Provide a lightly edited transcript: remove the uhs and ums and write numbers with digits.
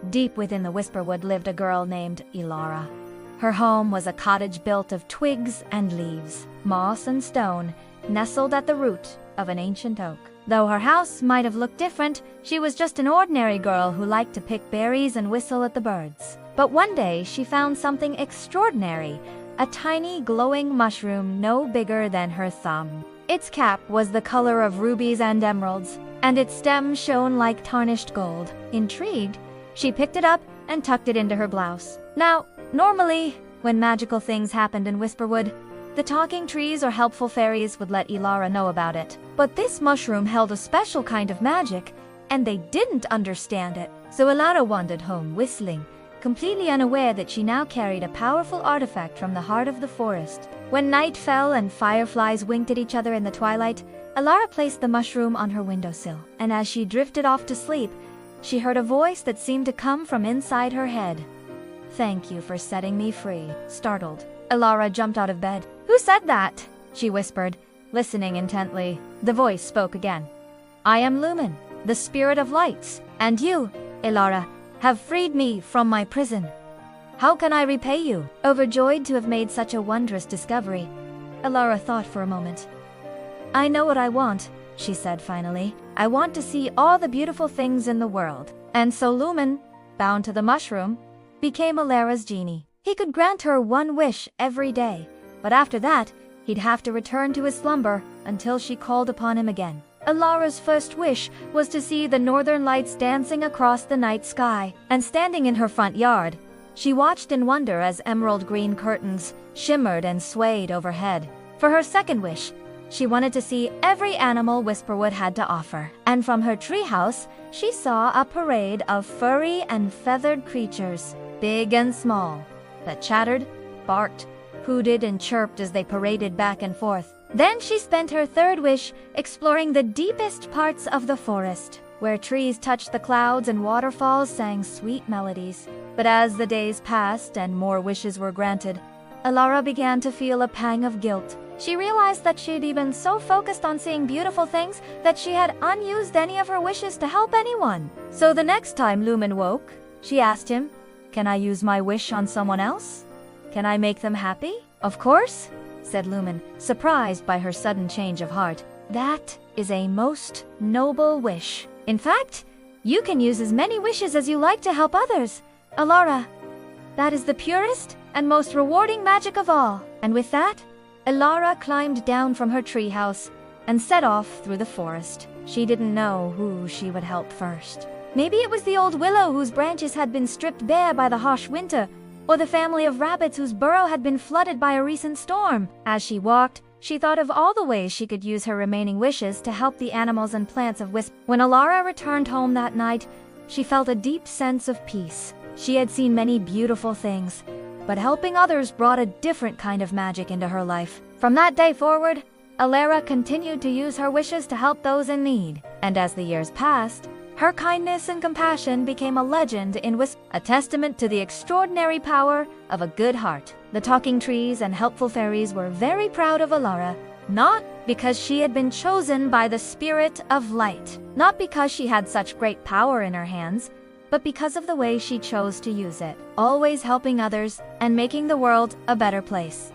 Deep within the Whisperwood lived a girl named Elara. Her home was a cottage built of twigs and leaves, moss and stone, nestled at the root of an ancient oak. Though her house might have looked different, she was just an ordinary girl who liked to pick berries and whistle at the birds. But one day she found something extraordinary, a tiny glowing mushroom no bigger than her thumb. Its cap was the color of rubies and emeralds, and its stem shone like tarnished gold. Intrigued, she picked it up and tucked it into her blouse. Now, normally, when magical things happened in Whisperwood, the talking trees or helpful fairies would let Elara know about it. But this mushroom held a special kind of magic, and they didn't understand it. So Elara wandered home whistling, completely unaware that she now carried a powerful artifact from the heart of the forest. When night fell and fireflies winked at each other in the twilight, Elara placed the mushroom on her windowsill, and as she drifted off to sleep, she heard a voice that seemed to come from inside her head. "Thank you for setting me free." Startled, Elara jumped out of bed. "Who said that?" she whispered, listening intently. The voice spoke again. "I am Lumen, the spirit of lights, and you, Elara, have freed me from my prison. How can I repay you?" Overjoyed to have made such a wondrous discovery, Elara thought for a moment. "I know what I want," she said finally. "I want to see all the beautiful things in the world." And so Lumen, bound to the mushroom, became Elara's genie. He could grant her one wish every day, but after that, he'd have to return to his slumber until she called upon him again. Elara's first wish was to see the northern lights dancing across the night sky, and standing in her front yard, she watched in wonder as emerald green curtains shimmered and swayed overhead. For her second wish, she wanted to see every animal Whisperwood had to offer, and from her treehouse, she saw a parade of furry and feathered creatures, big and small, that chattered, barked, hooted, and chirped as they paraded back and forth. Then she spent her third wish exploring the deepest parts of the forest, where trees touched the clouds and waterfalls sang sweet melodies. But as the days passed and more wishes were granted, Elara began to feel a pang of guilt. She realized that she'd been so focused on seeing beautiful things that she had unused any of her wishes to help anyone. So the next time Lumen woke, she asked him, "Can I use my wish on someone else? Can I make them happy?" "Of course," said Lumen, surprised by her sudden change of heart. "That is a most noble wish. In fact, you can use as many wishes as you like to help others, Elara. That is the purest and most rewarding magic of all." And with that, Elara climbed down from her treehouse and set off through the forest. She didn't know who she would help first. Maybe it was the old willow whose branches had been stripped bare by the harsh winter, or the family of rabbits whose burrow had been flooded by a recent storm. As she walked, she thought of all the ways she could use her remaining wishes to help the animals and plants of Wisp. When Elara returned home that night, she felt a deep sense of peace. She had seen many beautiful things, but helping others brought a different kind of magic into her life. From that day forward, Elara continued to use her wishes to help those in need. And as the years passed, her kindness and compassion became a legend in Wisp, a testament to the extraordinary power of a good heart. The talking trees and helpful fairies were very proud of Elara, not because she had been chosen by the spirit of light, not because she had such great power in her hands, but because of the way she chose to use it, always helping others and making the world a better place.